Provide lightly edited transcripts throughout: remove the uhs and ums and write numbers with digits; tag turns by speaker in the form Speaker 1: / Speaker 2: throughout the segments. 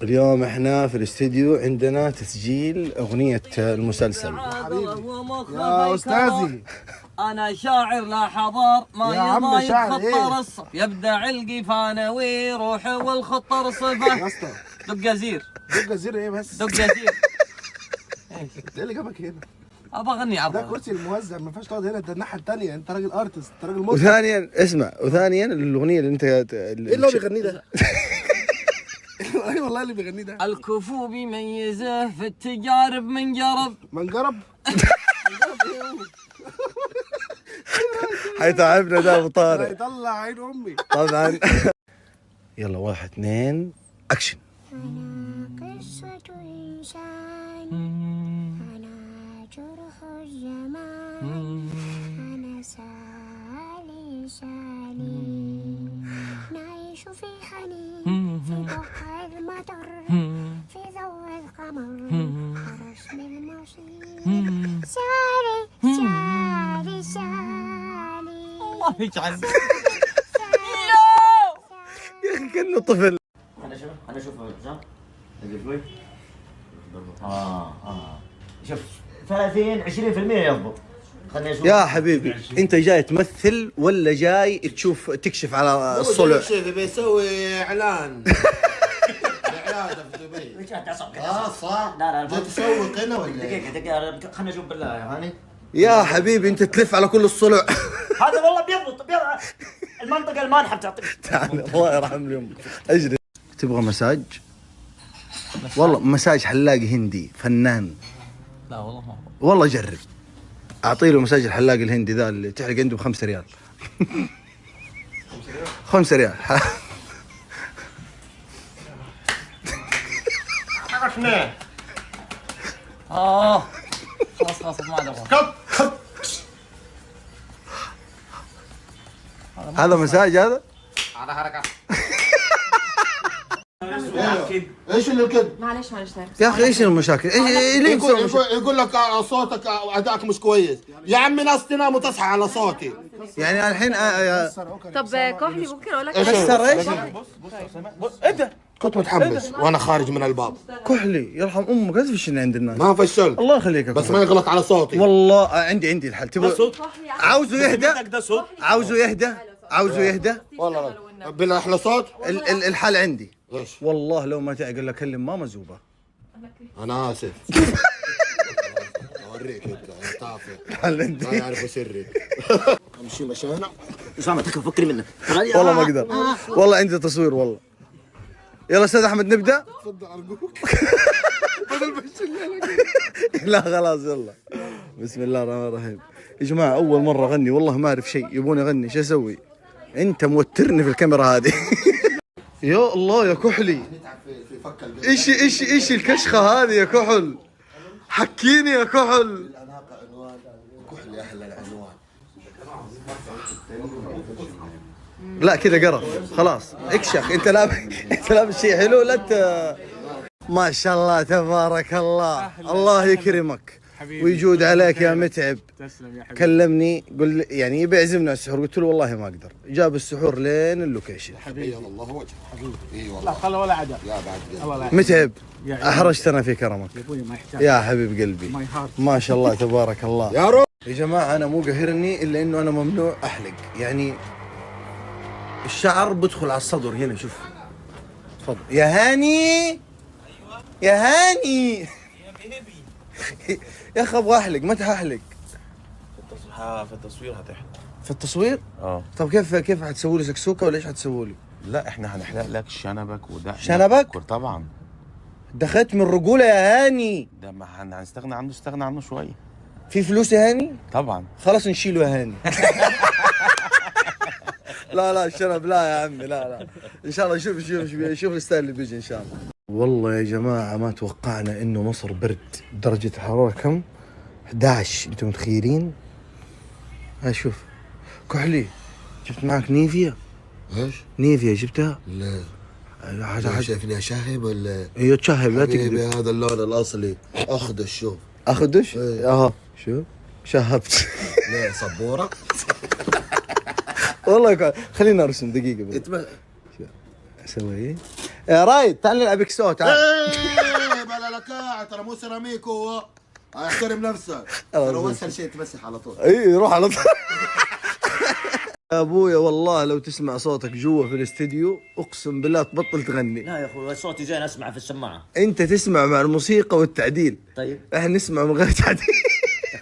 Speaker 1: اليوم احنا في الاستديو عندنا تسجيل اغنية المسلسل.
Speaker 2: يا استاذي
Speaker 3: انا شاعر لا حضار ما يضايق خطر الصف يبدع القفانوي روحه والخطر صفه.
Speaker 2: يا اسطى
Speaker 3: دق جزير.
Speaker 2: دق جزيرة ايه بس؟
Speaker 3: دق جزير.
Speaker 2: ايه اللي جابك هنا؟
Speaker 3: ابغى اغني
Speaker 2: ده
Speaker 3: عبر.
Speaker 2: كرسي الموزع ما ينفعش تقعد هنا، انت الناحية الثانية، انت راجل ارتست، انت راجل مطرب.
Speaker 1: وثانيا اسمع، وثانيا الاغنية اللي انت
Speaker 2: ايه اللي هو بيغنيه ده؟ اي والله اللي بيغنيه ده
Speaker 3: الكفو بيميزه في التجارب من جرب.
Speaker 2: من جرب.
Speaker 1: حيتعبنا ده ابو طارق.
Speaker 2: هيطلع عين امي
Speaker 1: طبعا. يلا 1 2 اكشن.
Speaker 4: أنا قصة إنسان، أنا جرح الزمان، أنا سالي نعيش في حنين في ضوء المطر في ضوء القمر ورسم المصير سالي
Speaker 3: الله يجعل.
Speaker 1: يا اخي كانه طفل.
Speaker 5: انا شوف جا شوي شوف 30 20% يضبط. خليني اشوف
Speaker 1: يا حبيبي انت جاي تمثل ولا جاي تشوف تكشف على الصلع؟
Speaker 6: بيسوي اعلان عياده في دبي. صح؟
Speaker 5: لا
Speaker 6: جاي تسوق هنا ولا
Speaker 5: دقيقة خليني اشوف بالله يا هاني.
Speaker 1: يا حبيبي انت تلف على كل الصلع.
Speaker 5: هذا والله بيضبط المنطقة المانحة بتعطيك.
Speaker 1: تعال الله يرحم لي امك. اجلس. تبغى مساج؟ والله مساج حلاق هندي فنان.
Speaker 3: لا والله ما
Speaker 1: والله جرب. اعطي له مساج الحلاق الهندي ذا اللي تحلق عنده ب5 ريال. 5 ريال.
Speaker 3: خلاص ما عاد ابغى.
Speaker 1: هذا مساج هذا؟
Speaker 5: على حركة.
Speaker 6: ايش اللي كده؟
Speaker 4: معلش
Speaker 1: يا اخي ايش المشاكل؟ ليه تسوي مشاكل؟
Speaker 6: يقول لك صوتك ادائك مش كويس. يا عمي ناس تنام وتصحى على صوتي.
Speaker 1: يعني الحين
Speaker 4: طب كحلي ممكن اقول لك
Speaker 1: كسر ايش؟
Speaker 6: كنت متحمس وانا خارج من الباب.
Speaker 1: كحلي يرحم امك لا تفشلني عند الناس.
Speaker 6: ما فشلت
Speaker 1: الله يخليك يا
Speaker 6: بس
Speaker 1: كحلي.
Speaker 6: ما يغلط على صوتي.
Speaker 1: والله عندي الحل. تبغى عاوزه يهدى؟ عاوزه يهدى؟ عاوزه يهدى؟
Speaker 6: والله بلا احلى صوت.
Speaker 1: الحل عندي.
Speaker 6: ايش؟
Speaker 1: والله لو ما تعقل لك كلم ماما زوبه.
Speaker 6: انا اسف. اوريك انت يا تافه
Speaker 1: الحل
Speaker 6: ما
Speaker 1: عندي.
Speaker 6: يعرفوا سري. امشي مشانا.
Speaker 5: اسامة تكفى فكري منك.
Speaker 1: والله ما اقدر. والله عندي تصوير والله. يلا استاذ احمد نبدا.
Speaker 2: تفضل ارجوك.
Speaker 1: لا خلاص يلا. بسم الله الرحمن الرحيم. يا جماعه اول مره اغني والله ما اعرف شيء، يبوني اغني شو اسوي؟ انت موترني في الكاميرا هذه. يا الله يا كحلي. ايش الكشخه هذه يا كحل؟ حكيني يا كحل.
Speaker 6: كحلي احلى العنوان.
Speaker 1: لا كذا قرف خلاص اكشخ. انت لابس شيء حلو لا ما شاء الله تبارك الله. الله يكرمك ويجود عليك يا متعب.
Speaker 2: تسلم يا حبيبي.
Speaker 1: كلمني قل يعني يبي يعزمنا على السحور، قلت له والله ما اقدر. جاب السحور لين اللوكيشن.
Speaker 6: حبيبي الله وجهك حبيبي. اي
Speaker 2: لا
Speaker 6: والله
Speaker 2: خله ولا عدا.
Speaker 6: لا بعد
Speaker 2: والله
Speaker 1: متعب
Speaker 2: يا عيني.
Speaker 1: احرجتنا في كرمك
Speaker 2: يا ابوي ما يحتاج.
Speaker 1: يا حبيب قلبي.
Speaker 2: ماي هارت.
Speaker 1: ما شاء الله تبارك الله.
Speaker 6: يا رب.
Speaker 1: يا جماعه انا مو قاهرني الا انه انا ممنوع احلق، يعني الشعر بدخل على الصدر هنا. شوف تفضل يا هاني. يا هاني يا اخي ابغى احلق متى احلق؟
Speaker 7: في التصوير هتحلق.
Speaker 1: في التصوير؟
Speaker 7: اه
Speaker 1: طب كيف حتسوي لي سكسوكه ولا ايش حتسوي لي؟
Speaker 7: لا احنا هنحلق لك شنبك ودقنك.
Speaker 1: شنبك؟
Speaker 7: طبعا.
Speaker 1: ده ختم الرجوله يا هاني.
Speaker 7: ده ما هنستغنى عنه، استغنى عنه شويه.
Speaker 1: في فلوس يا هاني؟
Speaker 7: طبعا.
Speaker 1: خلاص نشيله يا هاني. لا الشنب لا يا عمي لا. ان شاء الله شوف الستايل اللي بيجي ان شاء الله. والله يا جماعه ما توقعنا انه مصر برد. درجه الحراره كم؟ 11. انتم متخيلين؟ ها شوف كحلي جبت معك نيفيا.
Speaker 6: ايش؟
Speaker 1: نيفيا جبتها؟
Speaker 6: لا
Speaker 1: حاجه
Speaker 6: شايفني اشهب ولا؟
Speaker 1: هي تشهب لا
Speaker 6: حبيبي
Speaker 1: تكذب.
Speaker 6: هذا اللون الاصلي اخذ شوف.
Speaker 1: اخدش؟
Speaker 6: إيه.
Speaker 1: اها شوف شهبت.
Speaker 6: ليه صبوره؟
Speaker 1: والله خليني ارسم دقيقه بس. اسوي ايه؟ يا رايد تعال نلعب اكسو تعال.
Speaker 6: ايه بلا لكاعة، ترى مو سيراميك هو. احترم نفسك. ترى هو اسهل شيء تمسح على طول.
Speaker 1: اي روح على طول. يا ابويا والله لو تسمع صوتك جوا في الاستديو اقسم بالله تبطل تغني.
Speaker 5: لا يا اخوي صوتي زين اسمع في السماعه.
Speaker 1: انت تسمع مع الموسيقى والتعديل.
Speaker 5: طيب
Speaker 1: احنا نسمع من غير تعديل.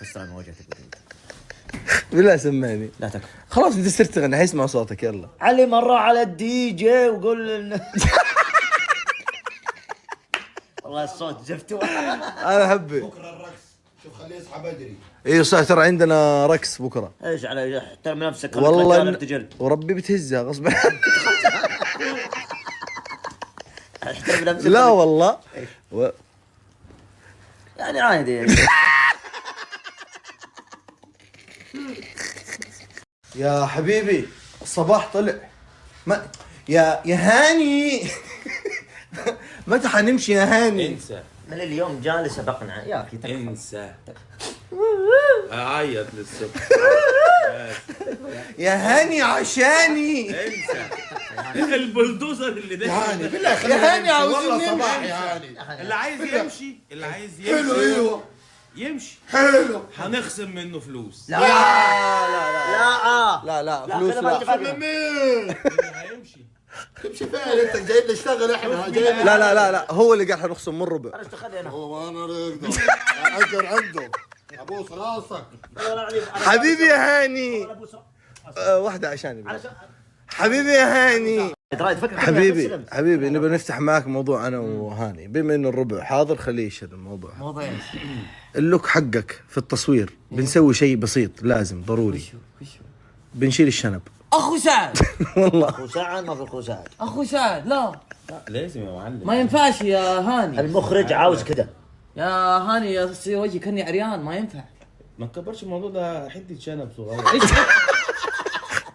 Speaker 5: خسران وجهتك.
Speaker 1: بالله سمعني.
Speaker 5: لا تكفى.
Speaker 1: خلاص انت صرت تغني حيسمع صوتك يلا.
Speaker 5: علي مرة على الدي جي وقول والله الصوت زفته.
Speaker 1: انا احبه.
Speaker 6: بكره الرقص، شوف خليه يصحى بدري.
Speaker 1: اي صح ترى عندنا رقص بكره.
Speaker 5: ايش على احترم نفسك
Speaker 1: والله
Speaker 5: ارتجل.
Speaker 1: وربي بتهزها غصب عنك.
Speaker 5: احترم نفسك.
Speaker 1: لا والله
Speaker 5: يعني عادي يعني.
Speaker 1: يا حبيبي الصباح طلع. ما يا هاني. متى حنمشي يا هاني؟
Speaker 7: انسى
Speaker 5: من اليوم جالس بقنع يا اخي تكفى.
Speaker 7: انسى. اعيط للصبح.
Speaker 1: يا هاني عشاني.
Speaker 7: انسى. البلدوزر اللي ده
Speaker 6: هاني بالله
Speaker 1: يا هاني عاوزين
Speaker 6: والله صباح
Speaker 1: نمشي.
Speaker 6: يا هاني.
Speaker 7: اللي عايز يمشي، اللي عايز
Speaker 6: حلو
Speaker 7: يمشي
Speaker 6: ايوه
Speaker 7: يمشي.
Speaker 6: حلو.
Speaker 7: هنخصم منه فلوس.
Speaker 5: لا لا
Speaker 1: لا لا فلوس
Speaker 5: خلي
Speaker 1: لا.
Speaker 5: بالك.
Speaker 6: من مين؟
Speaker 7: اللي هيمشي
Speaker 6: تمشي فين انت؟ جاي نشتغل احنا جاي.
Speaker 1: لا لا لا لا هو اللي قال حنخصم من ربع.
Speaker 5: انا اشتغل انا.
Speaker 6: هو انا رقدة اجر عنده ابوس راسك.
Speaker 1: حبيبي يا هاني. واحدة عشاني حبيبي يا هاني. حبيبي نبي نفتح معك موضوع انا وهاني، بما انه الربع حاضر خليه يشهد الموضوع.
Speaker 5: موضوع ايش؟
Speaker 1: اللوك حقك في التصوير بنسوي شيء بسيط لازم ضروري. بنشيل الشنب.
Speaker 3: اخو سعد.
Speaker 1: والله
Speaker 5: اخو سعد ما في اخو سعد.
Speaker 3: اخو سعد لا
Speaker 7: لازم يا معلم.
Speaker 3: ما ينفعش يا هاني.
Speaker 5: المخرج عاوز كذا.
Speaker 3: يا هاني يصير وجهي كاني عريان ما ينفع.
Speaker 7: ما تكبرش الموضوع ده، حته شنب صغير.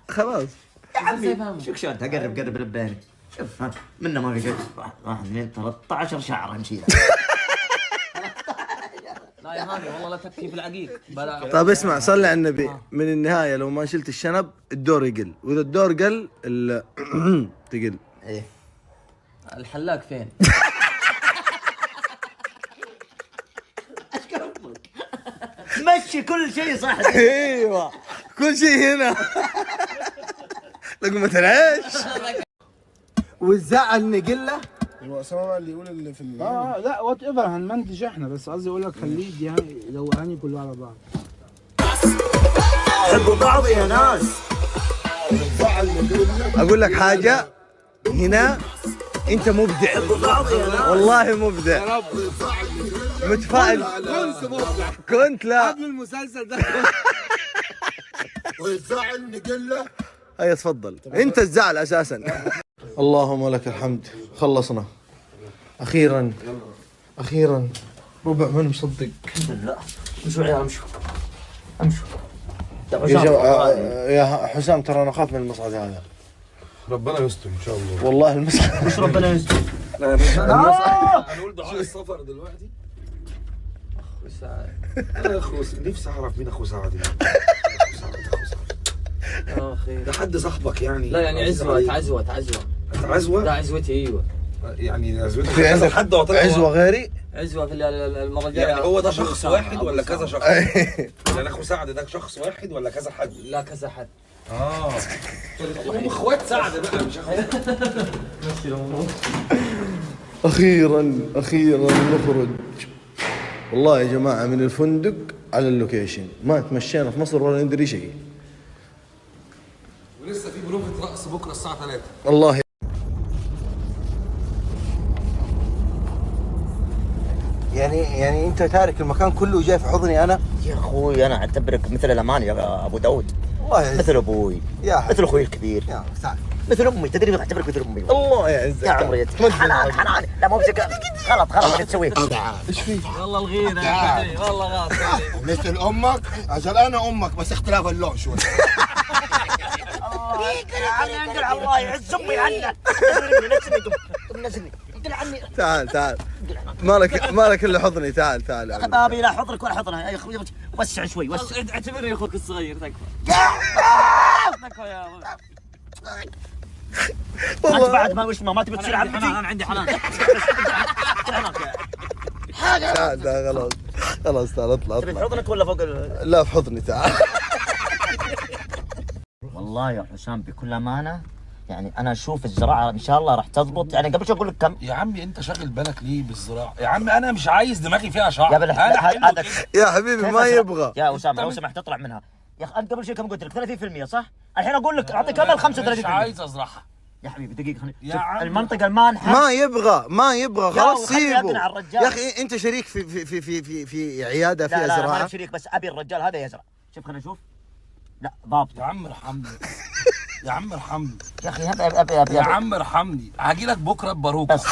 Speaker 1: خلاص.
Speaker 5: يا عمي شوف شلون تقرب لباني. شوف ها منه ما في شيء. 1 2 13 شعره نشيلها.
Speaker 3: لا يا هاني والله لا تبكي في العقيق.
Speaker 1: طيب اسمع صلي على النبي. من النهاية لو ما شلت الشنب الدور يقل، واذا الدور قل تقل.
Speaker 5: ايه
Speaker 3: الحلاق فين؟
Speaker 5: مشي كل شيء صح.
Speaker 1: ايوه كل شيء هنا. لقمة العيش والزعل نقله.
Speaker 2: الوقسامة اللي يقول اللي في لا وات ايفر هنمنتج احنا، بس قصدي اقول لك خليه يعني لو هاني كله على بعض.
Speaker 5: حبوا بعض يا ناس.
Speaker 1: اقول لك حاجة هنا انت مبدع والله مبدع. متفائل. كنت لا
Speaker 2: قبل المسلسل ده.
Speaker 6: ويزعل نقله.
Speaker 1: هيا تفضل انت الزعل اساسا. اللهم لك الحمد خلصنا اخيرا اخيرا. ربع من مصدق.
Speaker 5: لا امشوا يا امشوا امشوا.
Speaker 1: يا حسام ترى انا اخاف من المصعد هذا.
Speaker 2: ربنا يستر ان شاء الله.
Speaker 1: والله المصعد.
Speaker 5: مش ربنا يستر.
Speaker 2: هنقول دعاء السفر دلوقتي. اخو سعد. انا اخو نفسي اعرف مين اخو سعد.
Speaker 3: يا اخي
Speaker 2: ده حد صاحبك يعني؟
Speaker 3: لا يعني عزوة.
Speaker 2: عزوة؟
Speaker 3: لا عزوتي ايوه.
Speaker 2: يعني عزوتك
Speaker 1: في عندك
Speaker 2: حد
Speaker 1: عزوة غيري؟
Speaker 3: عزوة في المرة الجاية.
Speaker 2: يعني هو ده شخص واحد ولا كذا شخص؟ يعني اخو سعد ده شخص واحد ولا كذا حد؟
Speaker 3: لا كذا حد.
Speaker 2: هم اخوات سعد بقى مش اخوات.
Speaker 1: اخيرا نخرج. والله يا جماعة من الفندق على اللوكيشن ما تمشينا في مصر ولا ندري شيء.
Speaker 2: ولسه في بروفة رقص بكره الساعة 3.
Speaker 1: الله يعني انت تارك المكان كله وجاي في حضني انا.
Speaker 5: يا اخوي انا اعتبرك مثل الامان يا ابو داود.
Speaker 1: الله
Speaker 5: مثل ابوي مثل اخوي الكبير مثل امي. تدري اعتبرك مثل امي.
Speaker 1: الله يعزك
Speaker 5: يا عمري حنان لا مو بزك. غلط ايش تسوي؟
Speaker 1: ايش في؟
Speaker 3: والله الغيرة والله غلط.
Speaker 6: مثل امك عشان انا امك بس اختلاف اللون شوي.
Speaker 5: يا عمي انقل على الله يعز امي عنك. نزلني انقل عني.
Speaker 1: تعال مالك الا حضني. تعال
Speaker 5: بابي لا حضرك ولا حضرها يا اخوي. وسع شوي وسع.
Speaker 3: اعتبرني اخوك الصغير تكفى. تكفى يا
Speaker 5: انت بعد ما تبي تصير عمتي.
Speaker 3: انا عندي حنان.
Speaker 1: لا خلاص خلاص تعال اطلع
Speaker 5: تبي في حضنك ولا فوق
Speaker 1: لا في حضني تعال.
Speaker 5: والله يا حسام بكل امانه يعني انا اشوف الزراعه ان شاء الله راح تضبط. يعني قبل شوي اقول لك كم
Speaker 2: يا عمي انت شاغل بالك ليه بالزراعه؟ يا عمي انا مش عايز دماغي فيها شعر.
Speaker 5: يا بل
Speaker 2: انا حلو
Speaker 5: هذا
Speaker 2: كده.
Speaker 1: يا حبيبي ما يبغى.
Speaker 5: يا اسامه لو سمحت اطلع منها يا اخي. انت قبل شوي كم قلت لك 30% صح؟ الحين اقول لك اعطيك امل 35%.
Speaker 2: مش عايز ازرعها
Speaker 5: يا حبيبي دقيقه خليني
Speaker 2: يا
Speaker 5: شوف
Speaker 2: عم.
Speaker 5: المنطقه المانحه.
Speaker 1: ما يبغى خلاص
Speaker 5: خلي
Speaker 1: سيبه.
Speaker 5: يقنع الرجال.
Speaker 1: يا اخي انت شريك في عياده فيها
Speaker 5: لا لا
Speaker 1: زراعه.
Speaker 5: ما شريك بس ابي الرجال هذا يزرع. شوف خلينا نشوف. لا ضابط
Speaker 2: يا عم ارحمني يا عم ارحمني
Speaker 5: يا اخي. ابي
Speaker 2: يا عم ارحمني. هاجي لك بكره بباروكه.
Speaker 5: بس